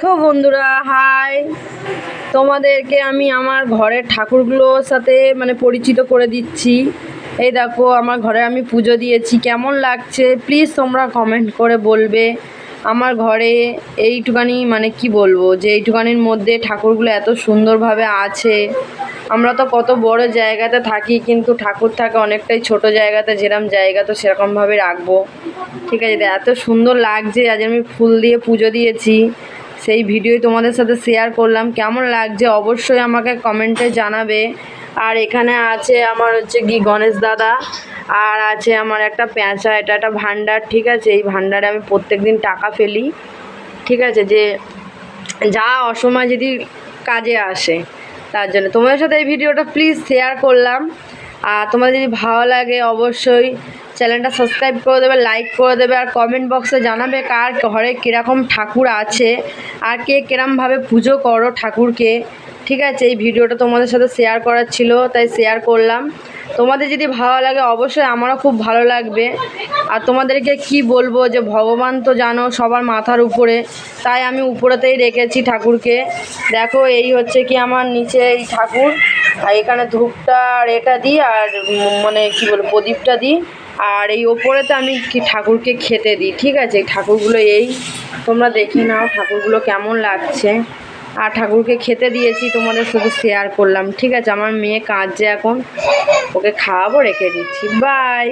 তো বন্ধুরা হাই, তোমাদেরকে আমি আমার ঘরের ঠাকুরগুলোর সাথে পরিচিত করে দিচ্ছি। এই দেখো আমার ঘরে আমি পুজো দিয়েছি, কেমন লাগছে প্লিজ তোমরা কমেন্ট করে বলবে। আমার ঘরে এইটুকানি কি বলবো, যে এইটুকানির মধ্যে ঠাকুরগুলো এত সুন্দরভাবে আছে। আমরা তো কত বড় জায়গাতে থাকি, কিন্তু ঠাকুর থাকে অনেকটাই ছোট জায়গাতে, যেরকম জায়গা তো সেরকমভাবে রাখবো। ঠিক আছে, এত সুন্দর লাগছে। আজ আমি ফুল দিয়ে পুজো দিয়েছি, সেই ভিডিওই তোমাদের সাথে শেয়ার করলাম। কেমন লাগছে অবশ্যই আমাকে কমেন্টে জানাবে। আর এখানে আছে আমার কি গণেশ দাদা, আর আছে আমার একটা প্যাঁচা, এটা একটা ভান্ডার। ঠিক আছে, এই ভান্ডারে আমি প্রত্যেকদিন টাকা ফেলি। ঠিক আছে, যে যা অসময় যদি কাজে আসে, তার জন্য তোমাদের সাথে এই ভিডিওটা প্লিজ শেয়ার করলাম। আর তোমাদের যদি ভালো লাগে অবশ্যই চ্যানেলটা সাবস্ক্রাইব করে দেবে, লাইক করে দেবে, আর কমেন্ট বক্সে জানাবে কার ঘরে কীরকম ঠাকুর আছে আর কে কীরমভাবে পুজো করো ঠাকুরকে। ঠিক আছে, এই ভিডিওটা তোমাদের সাথে শেয়ার করার ছিল, তাই শেয়ার করলাম। তোমাদের যদি ভালো লাগে অবশ্যই আমারও খুব ভালো লাগবে। আর তোমাদেরকে কি বলবো, যে ভগবান তো জানো সবার মাথার উপরে, তাই আমি উপরেতেই রেখেছি ঠাকুরকে। দেখো এই কি আমার নিচে এই ঠাকুর, আর এখানে ধূপটা আর এটা দিই, আর কি বলবো প্রদীপটা দিই, আর এই ওপরেতে আমি ঠাকুরকে খেতে দিই। ঠিক আছে, এই ঠাকুরগুলো তোমরা দেখে নাও ঠাকুরগুলো কেমন লাগছে। আর ঠাকুরকে খেতে দিয়েছি, তোমাদের সাথে শেয়ার করলাম। ঠিক আছে, আমার মেয়ে কাঁদছে এখন, ওকে খাওয়াবো, রেখে দিচ্ছি। বাই।